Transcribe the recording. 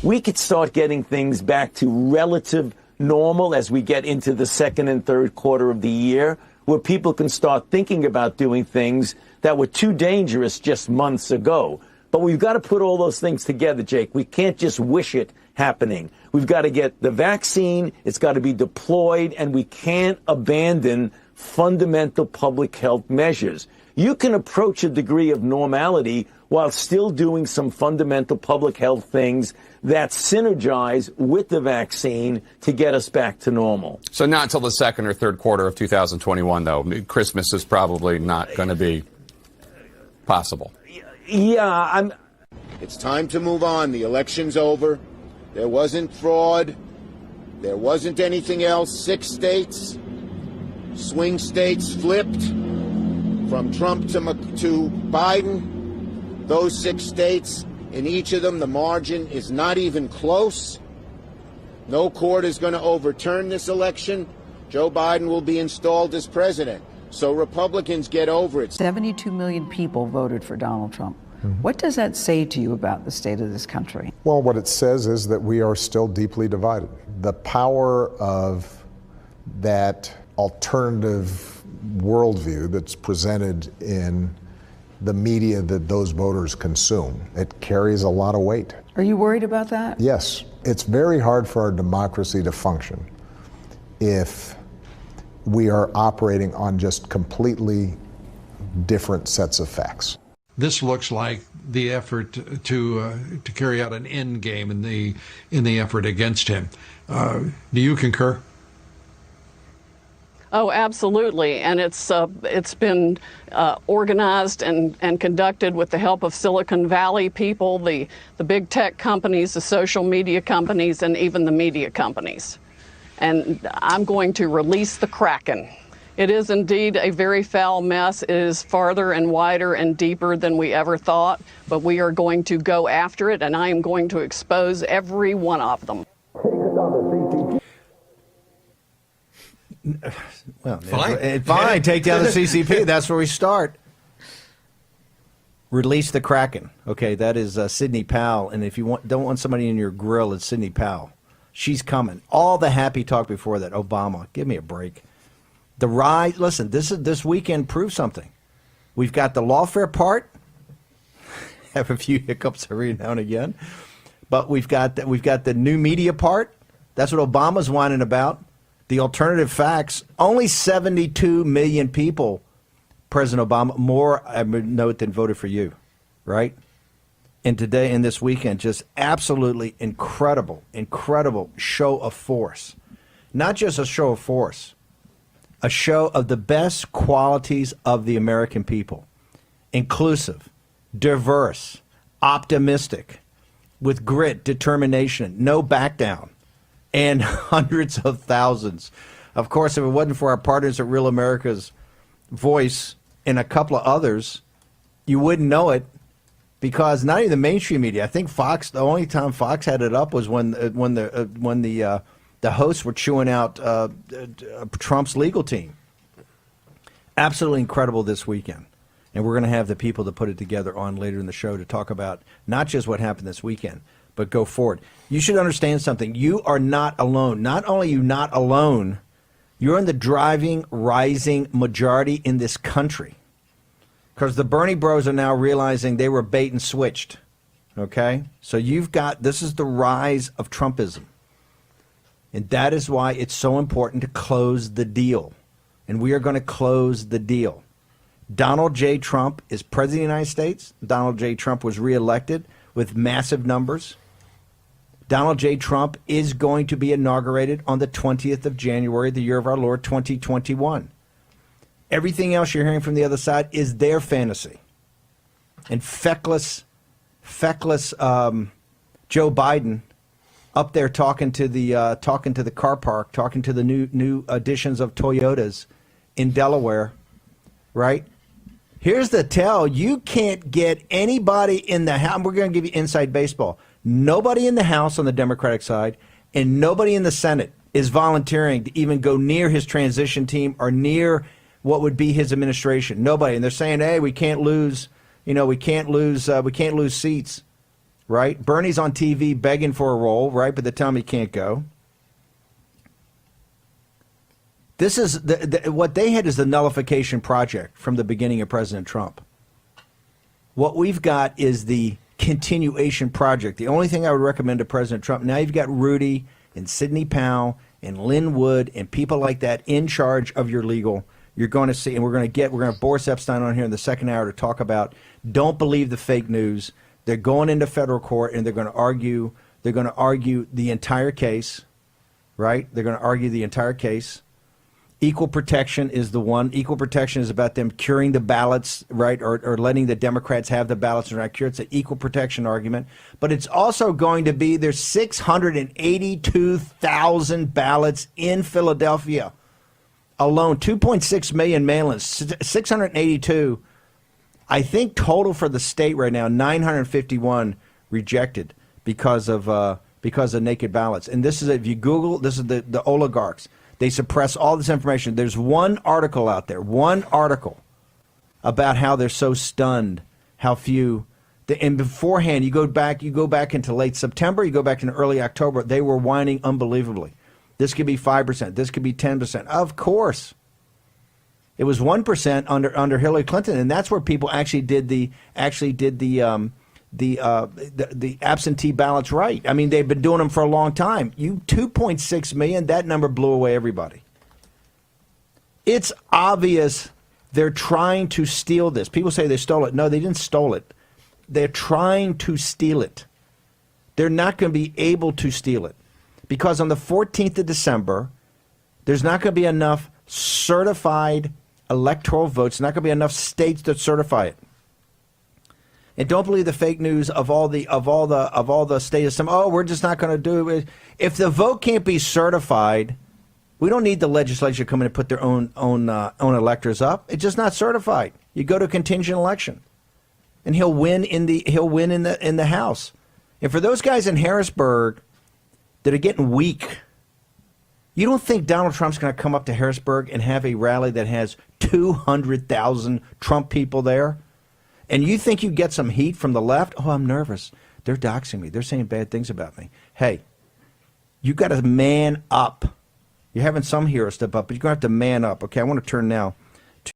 we could start getting things back to relative normal as we get into the second and third quarter of the year, where people can start thinking about doing things that were too dangerous just months ago. But we've got to put all those things together, Jake. We can't just wish it happening. We've got to get the vaccine, it's got to be deployed, and we can't abandon fundamental public health measures. You can approach a degree of normality while still doing some fundamental public health things that synergize with the vaccine to get us back to normal. So not until the second or third quarter of 2021, though. Christmas is probably not going to be possible. Yeah, It's time to move on. The election's over. There wasn't fraud. There wasn't anything else. 6 states, swing states flipped from Trump to Biden. Those 6 states, in each of them, the margin is not even close. No court is going to overturn this election. Joe Biden will be installed as president. So Republicans get over it. 72 million people voted for Donald Trump. What does that say to you about the state of this country? Well, what it says is that we are still deeply divided. The power of that alternative worldview that's presented in the media that those voters consume, it carries a lot of weight. Are you worried about that? Yes. It's very hard for our democracy to function if we are operating on just completely different sets of facts. This looks like the effort to carry out an end game in the effort against him. Do you concur? Oh, absolutely, and it's been organized and conducted with the help of Silicon Valley people, the big tech companies, the social media companies, and even the media companies. And I'm going to release the Kraken. It is indeed a very foul mess. It is farther and wider and deeper than we ever thought, but we are going to go after it, and I am going to expose every one of them. Well, fine. Take down the CCP. That's where we start. Release the Kraken. Okay, that is Sidney Powell. And if you don't want somebody in your grill, it's Sidney Powell. She's coming. All the happy talk before that. Obama, give me a break. The rise. Listen, this weekend proves something. We've got the lawfare part. Have a few hiccups every now and again, but we've got the new media part. That's what Obama's whining about. The alternative facts. Only 72 million people, President Obama, more I would note than voted for you, right? And today and this weekend, just absolutely incredible show of force. Not just a show of force, a show of the best qualities of the American people. Inclusive, diverse, optimistic, with grit, determination, no back down, and hundreds of thousands. Of course, if it wasn't for our partners at Real America's Voice and a couple of others, you wouldn't know it, because not even the mainstream media. I think Fox, the only time Fox had it up was when the hosts were chewing out Trump's legal team. Absolutely incredible this weekend. And we're going to have the people to put it together on later in the show to talk about not just what happened this weekend, but go forward. You should understand something. You are not alone. Not only are you not alone, you're in the driving, rising majority in this country. Because the Bernie bros are now realizing they were bait and switched. Okay? So this is the rise of Trumpism. And that is why it's so important to close the deal. And we are going to close the deal. Donald J. Trump is president of the United States. Donald J. Trump was reelected with massive numbers. Donald J. Trump is going to be inaugurated on the 20th of January, the year of our Lord, 2021. Everything else you're hearing from the other side is their fantasy. And feckless Joe Biden up there talking to the car park, talking to the new additions of Toyotas in Delaware, right? Here's the tell. You can't get anybody in the House. We're going to give you inside baseball. Nobody in the House on the Democratic side and nobody in the Senate is volunteering to even go near his transition team or near what would be his administration. Nobody. And they're saying, hey, we can't lose seats. right? Bernie's on TV begging for a role, right? But they tell him he can't go. This is what they had is the nullification project from the beginning of President Trump. What we've got is the continuation project. The only thing I would recommend to President Trump, now you've got Rudy and Sidney Powell and Lynn Wood and people like that in charge of your legal. You're going to see, and we're going to have Boris Epstein on here in the second hour to talk about don't believe the fake news. They're going into federal court and they're going to argue the entire case, right? They're going to argue the entire case. Equal protection is the one. Equal protection is about them curing the ballots, right, or letting the Democrats have the ballots and not cure. It's an equal protection argument. But it's also going to be there's 682,000 ballots in Philadelphia alone, 2.6 million mail-ins, 682. I think total for the state right now, 951 rejected because of naked ballots. And this is, if you Google, this is the oligarchs. They suppress all this information. There's one article out there, one article about how they're so stunned, how few. And beforehand, you go back into late September, you go back into early October, they were whining unbelievably. This could be 5%, this could be 10%. Of course. It was 1% under Hillary Clinton, and that's where people actually did the absentee ballots right. I mean, they've been doing them for a long time. 2.6 million, that number blew away everybody. It's obvious they're trying to steal this. People say they stole it. No, they didn't steal it. They're trying to steal it. They're not going to be able to steal it because on the 14th of December, there's not going to be enough certified electoral votes. Not going to be enough states that certify it. And don't believe the fake news of all the states. Oh, we're just not going to do it. If the vote can't be certified, we don't need the legislature coming to put their own electors up. It's just not certified. You go to a contingent election, and he'll win in the House. And for those guys in Harrisburg that are getting weak, you don't think Donald Trump's going to come up to Harrisburg and have a rally that has 200,000 Trump people there? And you think you get some heat from the left? Oh, I'm nervous. They're doxing me. They're saying bad things about me. Hey, you got to man up. You're having some heroes step up, but you're going to have to man up. Okay, I want to turn now